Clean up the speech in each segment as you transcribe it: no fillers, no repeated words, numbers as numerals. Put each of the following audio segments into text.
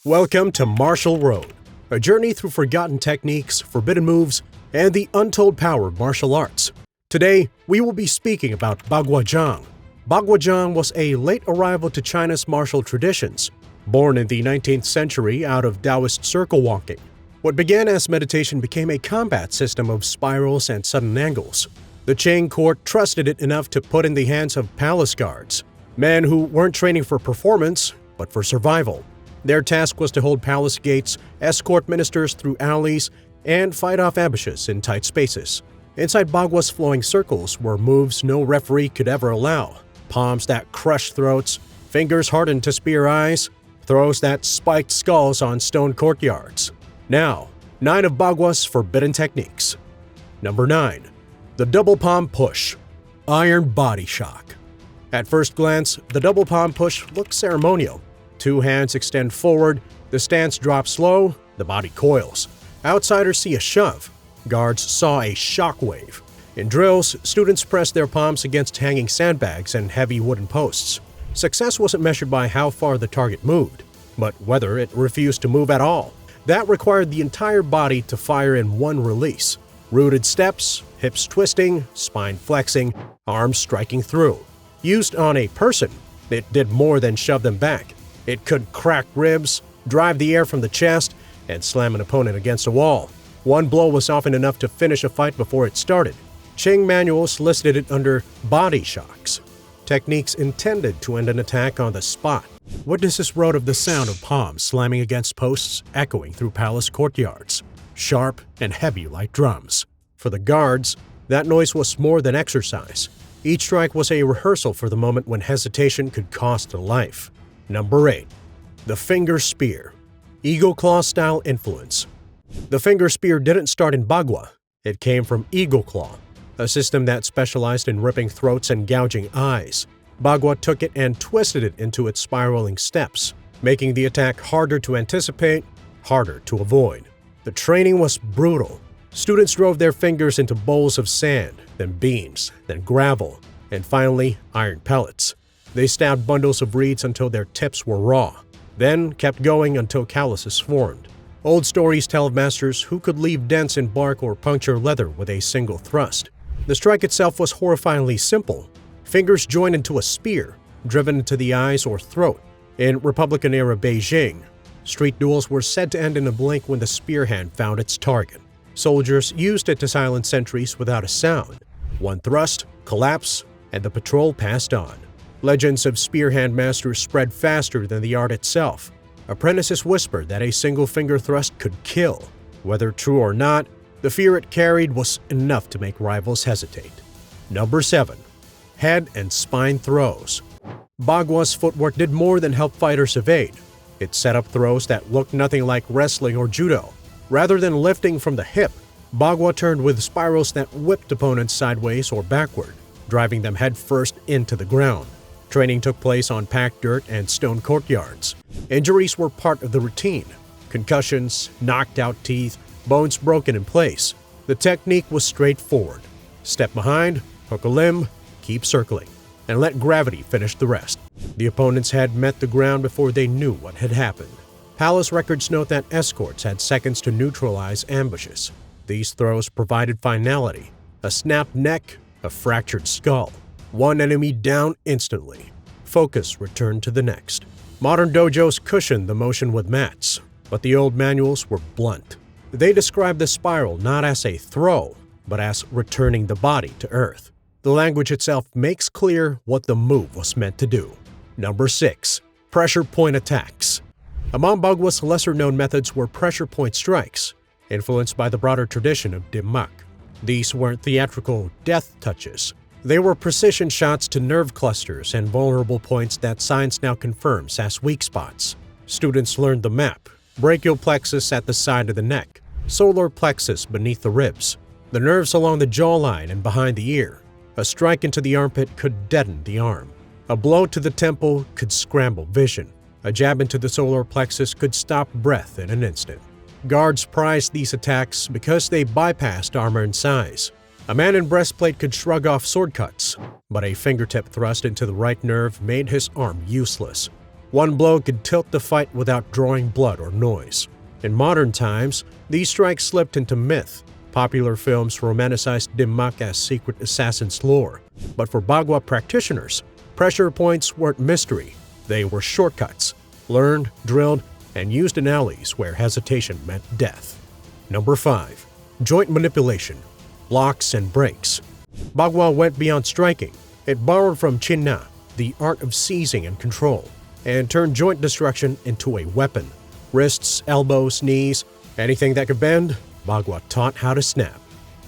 Welcome to Martial Road, a journey through forgotten techniques, forbidden moves, and the untold power of martial arts. Today, we will be speaking about Baguazhang. Baguazhang was a late arrival to China's martial traditions, born in the 19th century out of Taoist circle walking. What began as meditation became a combat system of spirals and sudden angles. The Qing court trusted it enough to put in the hands of palace guards, men who weren't training for performance, but for survival. Their task was to hold palace gates, escort ministers through alleys, and fight off ambushes in tight spaces. Inside Bagua's flowing circles were moves no referee could ever allow: palms that crushed throats, fingers hardened to spear eyes, throws that spiked skulls on stone courtyards. Now, 9 of Bagua's forbidden techniques. Number 9. The double palm push. Iron body shock. At first glance, the double palm push looks ceremonial. 2 hands extend forward, the stance drops slow, the body coils. Outsiders see a shove. Guards saw a shock wave. In drills, students pressed their palms against hanging sandbags and heavy wooden posts. Success wasn't measured by how far the target moved, but whether it refused to move at all. That required the entire body to fire in one release. Rooted steps, hips twisting, spine flexing, arms striking through. Used on a person, it did more than shove them back. It could crack ribs, drive the air from the chest, and slam an opponent against a wall. One blow was often enough to finish a fight before it started. Qing manuals listed it under body shocks, techniques intended to end an attack on the spot. Witnesses wrote of the sound of palms slamming against posts echoing through palace courtyards, sharp and heavy like drums. For the guards, that noise was more than exercise. Each strike was a rehearsal for the moment when hesitation could cost a life. Number 8. The finger spear. Eagle claw style influence. The finger spear didn't start in Bagua. It came from Eagle claw, a system that specialized in ripping throats and gouging eyes. Bagua took it and twisted it into its spiraling steps, making the attack harder to anticipate, harder to avoid. The training was brutal. Students drove their fingers into bowls of sand, then beams, then gravel, and finally iron pellets. They stabbed bundles of reeds until their tips were raw, then kept going until calluses formed. Old stories tell of masters who could leave dents in bark or puncture leather with a single thrust. The strike itself was horrifyingly simple. Fingers joined into a spear, driven into the eyes or throat. In Republican-era Beijing, street duels were said to end in a blink when the spear hand found its target. Soldiers used it to silence sentries without a sound. One thrust, collapse, and the patrol passed on. Legends of spearhand masters spread faster than the art itself. Apprentices whispered that a single finger thrust could kill. Whether true or not, the fear it carried was enough to make rivals hesitate. Number 7. Head and spine throws. Bagua's footwork did more than help fighters evade. It set up throws that looked nothing like wrestling or judo. Rather than lifting from the hip, Bagua turned with spirals that whipped opponents sideways or backward, driving them headfirst into the ground. Training took place on packed dirt and stone courtyards. Injuries were part of the routine. Concussions, knocked out teeth, bones broken in place. The technique was straightforward. Step behind, hook a limb, keep circling, and let gravity finish the rest. The opponent's head met the ground before they knew what had happened. Palace records note that escorts had seconds to neutralize ambushes. These throws provided finality: a snapped neck, a fractured skull. One enemy down instantly. Focus returned to the next. Modern dojos cushioned the motion with mats, but the old manuals were blunt. They described the spiral not as a throw, but as returning the body to earth. The language itself makes clear what the move was meant to do. Number 6. Pressure point attacks. Among Bagua's lesser-known methods were pressure point strikes, influenced by the broader tradition of Dim Mak. These weren't theatrical death touches. They were precision shots to nerve clusters and vulnerable points that science now confirms as weak spots. Students learned the map: brachial plexus at the side of the neck, solar plexus beneath the ribs, the nerves along the jawline and behind the ear. A strike into the armpit could deaden the arm. A blow to the temple could scramble vision. A jab into the solar plexus could stop breath in an instant. Guards prized these attacks because they bypassed armor and size. A man in breastplate could shrug off sword cuts, but a fingertip thrust into the right nerve made his arm useless. One blow could tilt the fight without drawing blood or noise. In modern times, these strikes slipped into myth. Popular films romanticized Dim Mak as secret assassin's lore. But for Bagua practitioners, pressure points weren't mystery. They were shortcuts, learned, drilled, and used in alleys where hesitation meant death. Number 5. Joint manipulation, locks and breaks. Bagua went beyond striking. It borrowed from Chin Na, the art of seizing and control, and turned joint destruction into a weapon. Wrists, elbows, knees, anything that could bend, Bagua taught how to snap.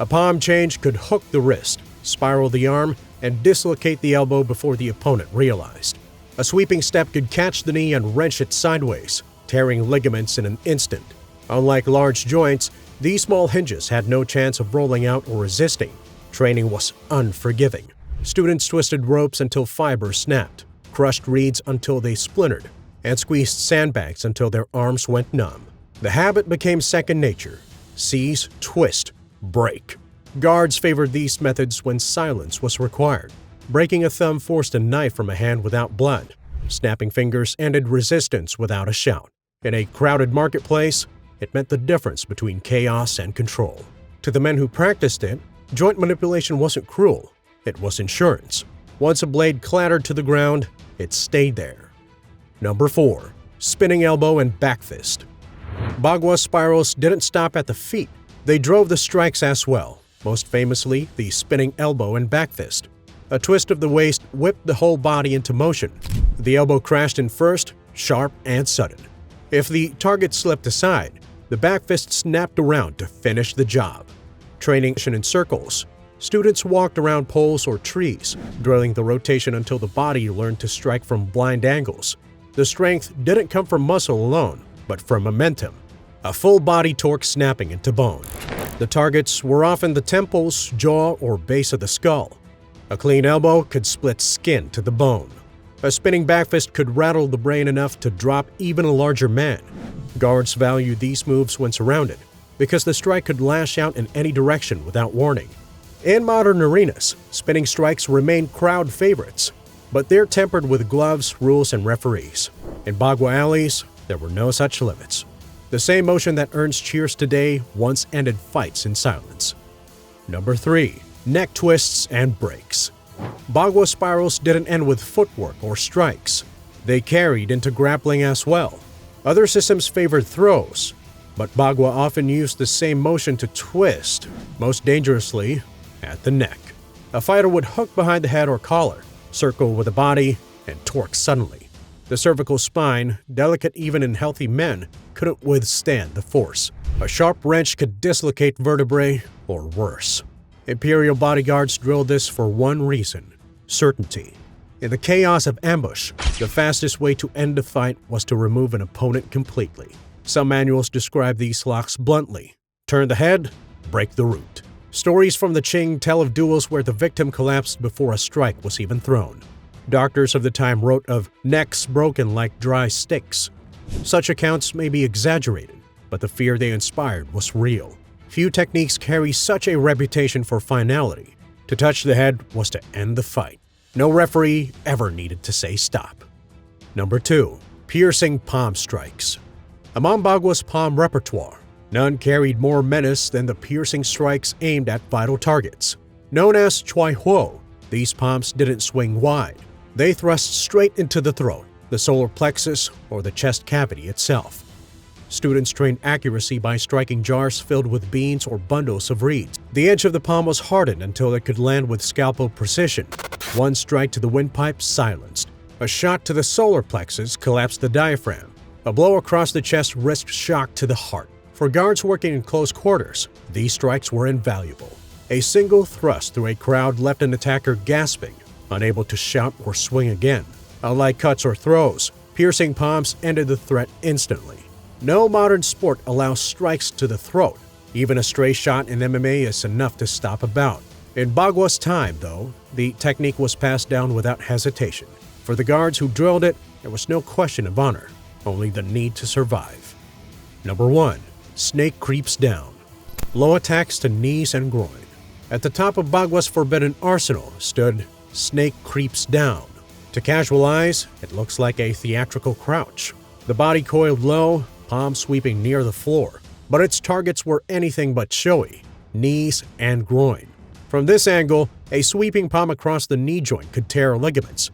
A palm change could hook the wrist, spiral the arm, and dislocate the elbow before the opponent realized. A sweeping step could catch the knee and wrench it sideways, tearing ligaments in an instant. Unlike large joints, these small hinges had no chance of rolling out or resisting. Training was unforgiving. Students twisted ropes until fibers snapped, crushed reeds until they splintered, and squeezed sandbags until their arms went numb. The habit became second nature. Seize, twist, break. Guards favored these methods when silence was required. Breaking a thumb forced a knife from a hand without blood. Snapping fingers ended resistance without a shout. In a crowded marketplace, it meant the difference between chaos and control. To the men who practiced it, joint manipulation wasn't cruel. It was insurance. Once a blade clattered to the ground, it stayed there. Number 4. Spinning elbow and back fist. Bagua spirals didn't stop at the feet. They drove the strikes as well, most famously the spinning elbow and back fist. A twist of the waist whipped the whole body into motion. The elbow crashed in first, sharp and sudden. If the target slipped aside, the back fist snapped around to finish the job. Training in circles. Students walked around poles or trees, drilling the rotation until the body learned to strike from blind angles. The strength didn't come from muscle alone, but from momentum. A full body torque snapping into bone. The targets were often the temples, jaw, or base of the skull. A clean elbow could split skin to the bone. A spinning back fist could rattle the brain enough to drop even a larger man. Guards valued these moves when surrounded, because the strike could lash out in any direction without warning. In modern arenas, spinning strikes remain crowd favorites, but they're tempered with gloves, rules, and referees. In Bagua alleys, there were no such limits. The same motion that earns cheers today once ended fights in silence. Number 3. Neck twists and breaks. Bagua spirals didn't end with footwork or strikes. They carried into grappling as well. Other systems favored throws, but Bagua often used the same motion to twist, most dangerously, at the neck. A fighter would hook behind the head or collar, circle with the body, and torque suddenly. The cervical spine, delicate even in healthy men, couldn't withstand the force. A sharp wrench could dislocate vertebrae, or worse. Imperial bodyguards drilled this for one reason: certainty. In the chaos of ambush, the fastest way to end a fight was to remove an opponent completely. Some manuals describe these locks bluntly: turn the head, break the root. Stories from the Qing tell of duels where the victim collapsed before a strike was even thrown. Doctors of the time wrote of necks broken like dry sticks. Such accounts may be exaggerated, but the fear they inspired was real. Few techniques carry such a reputation for finality. To touch the head was to end the fight. No referee ever needed to say stop. Number 2. Piercing palm strikes. Among Bagua's palm repertoire, none carried more menace than the piercing strikes aimed at vital targets. Known as Choi Huo, these palms didn't swing wide. They thrust straight into the throat, the solar plexus, or the chest cavity itself. Students trained accuracy by striking jars filled with beans or bundles of reeds. The edge of the palm was hardened until it could land with scalpel precision. One strike to the windpipe silenced. A shot to the solar plexus collapsed the diaphragm. A blow across the chest risked shock to the heart. For guards working in close quarters, these strikes were invaluable. A single thrust through a crowd left an attacker gasping, unable to shout or swing again. Unlike cuts or throws, piercing palms ended the threat instantly. No modern sport allows strikes to the throat. Even a stray shot in MMA is enough to stop a bout. In Bagua's time, though, the technique was passed down without hesitation. For the guards who drilled it, there was no question of honor, only the need to survive. Number 1. Snake creeps down. Low attacks to knees and groin. At the top of Bagua's forbidden arsenal stood snake creeps down. To casual eyes, it looks like a theatrical crouch, the body coiled low, palms sweeping near the floor, but its targets were anything but showy: knees and groin. From this angle, a sweeping palm across the knee joint could tear ligaments,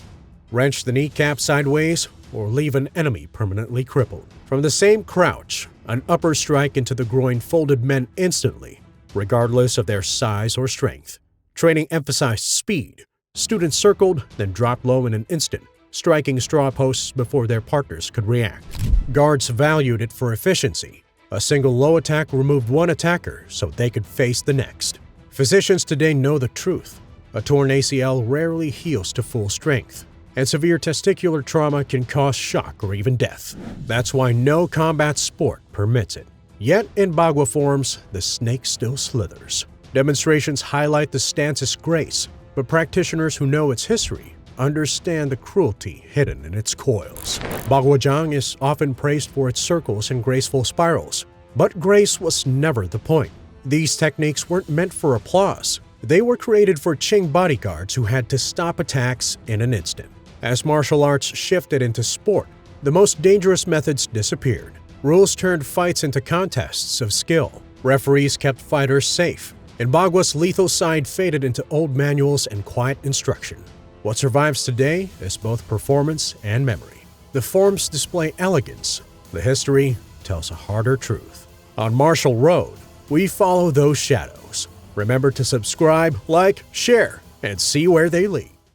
wrench the kneecap sideways, or leave an enemy permanently crippled. From the same crouch, an upper strike into the groin folded men instantly, regardless of their size or strength. Training emphasized speed. Students circled, then dropped low in an instant, striking straw posts before their partners could react. Guards valued it for efficiency. A single low attack removed one attacker so they could face the next. Physicians today know the truth. A torn ACL rarely heals to full strength, and severe testicular trauma can cause shock or even death. That's why no combat sport permits it. Yet in Bagua forms, the snake still slithers. Demonstrations highlight the stance's grace, but practitioners who know its history understand the cruelty hidden in its coils. Baguazhang is often praised for its circles and graceful spirals, but grace was never the point. These techniques weren't meant for applause. They were created for Qing bodyguards who had to stop attacks in an instant. As martial arts shifted into sport, the most dangerous methods disappeared. Rules turned fights into contests of skill. Referees kept fighters safe, and Bagua's lethal side faded into old manuals and quiet instruction. What survives today is both performance and memory. The forms display elegance. The history tells a harder truth. On Martial Road, we follow those shadows. Remember to subscribe, like, share, and see where they lead.